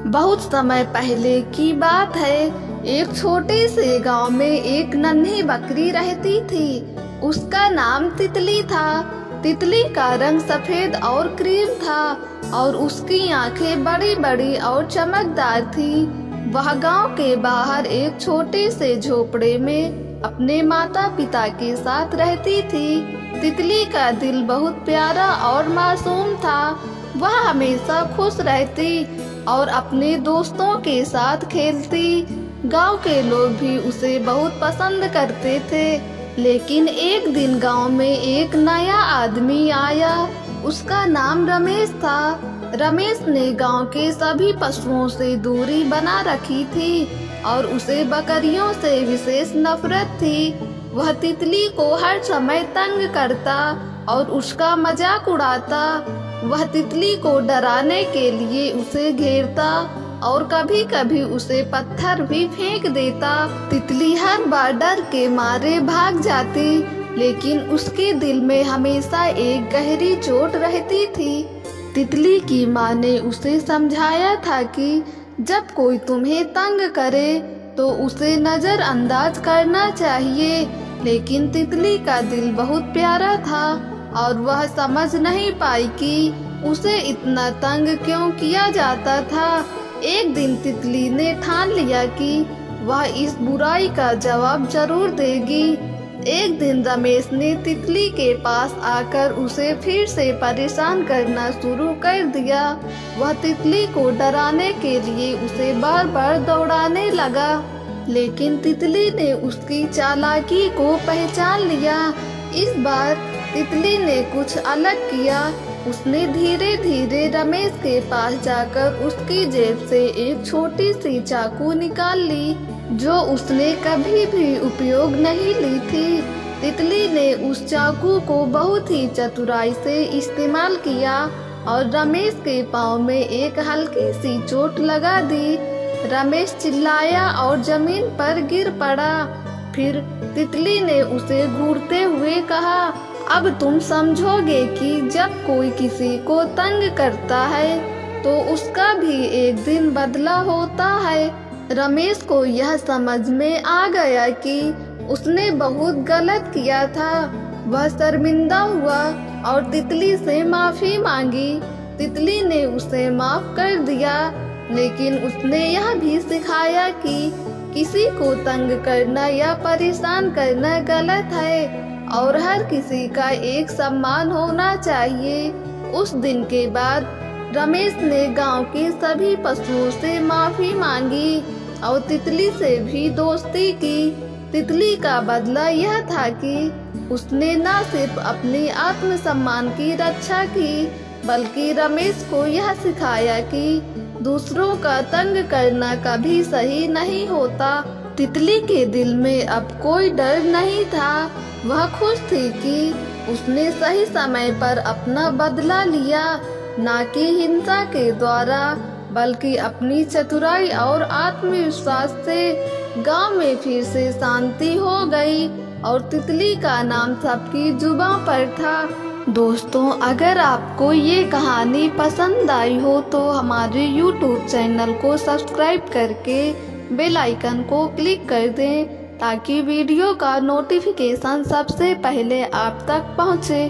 बहुत समय पहले की बात है। एक छोटे से गांव में एक नन्ही बकरी रहती थी। उसका नाम तितली था। तितली का रंग सफेद और क्रीम था और उसकी आंखें बड़ी बड़ी और चमकदार थी। वह गांव के बाहर एक छोटे से झोपड़े में अपने माता पिता के साथ रहती थी। तितली का दिल बहुत प्यारा और मासूम था। वह हमेशा खुश रहती और अपने दोस्तों के साथ खेलती। गांव के लोग भी उसे बहुत पसंद करते थे। लेकिन एक दिन गांव में एक नया आदमी आया। उसका नाम रमेश था। रमेश ने गांव के सभी पशुओं से दूरी बना रखी थी और उसे बकरियों से विशेष नफरत थी। वह तितली को हर समय तंग करता और उसका मजाक उड़ाता। वह तितली को डराने के लिए उसे घेरता और कभी कभी उसे पत्थर भी फेंक देता। तितली हर बार डर के मारे भाग जाती, लेकिन उसके दिल में हमेशा एक गहरी चोट रहती थी। तितली की माँ ने उसे समझाया था कि जब कोई तुम्हें तंग करे तो उसे नजरअंदाज करना चाहिए, लेकिन तितली का दिल बहुत प्यारा था और वह समझ नहीं पाई कि उसे इतना तंग क्यों किया जाता था। एक दिन तितली ने ठान लिया कि वह इस बुराई का जवाब जरूर देगी। एक दिन रमेश ने तितली के पास आकर उसे फिर से परेशान करना शुरू कर दिया। वह तितली को डराने के लिए उसे बार बार दौड़ाने लगा, लेकिन तितली ने उसकी चालाकी को पहचान लिया। इस बार तितली ने कुछ अलग किया। उसने धीरे धीरे रमेश के पास जाकर उसकी जेब से एक छोटी सी चाकू निकाल ली, जो उसने कभी भी उपयोग नहीं ली थी। तितली ने उस चाकू को बहुत ही चतुराई से इस्तेमाल किया और रमेश के पाँव में एक हल्की सी चोट लगा दी। रमेश चिल्लाया और जमीन पर गिर पड़ा। फिर तितली ने उसे घूरते हुए कहा, अब तुम समझोगे कि जब कोई किसी को तंग करता है तो उसका भी एक दिन बदला होता है। रमेश को यह समझ में आ गया कि उसने बहुत गलत किया था। वह शर्मिंदा हुआ और तितली से माफी मांगी। तितली ने उसे माफ कर दिया, लेकिन उसने यह भी सिखाया कि किसी को तंग करना या परेशान करना गलत है और हर किसी का एक सम्मान होना चाहिए। उस दिन के बाद रमेश ने गांव के सभी पशुओं से माफी मांगी और तितली से भी दोस्ती की। तितली का बदला यह था कि उसने न सिर्फ अपने आत्मसम्मान की रक्षा की, बल्कि रमेश को यह सिखाया कि दूसरों का तंग करना कभी सही नहीं होता। तितली के दिल में अब कोई डर नहीं था। वह खुश थी कि उसने सही समय पर अपना बदला लिया, न कि हिंसा के द्वारा बल्कि अपनी चतुराई और आत्मविश्वास से। गांव में फिर से शांति हो गई और तितली का नाम सबकी जुबान पर था। दोस्तों, अगर आपको ये कहानी पसंद आई हो तो हमारे YouTube चैनल को सब्सक्राइब करके बेल आइकन को क्लिक कर दें, ताकि वीडियो का नोटिफिकेशन सबसे पहले आप तक पहुंचे।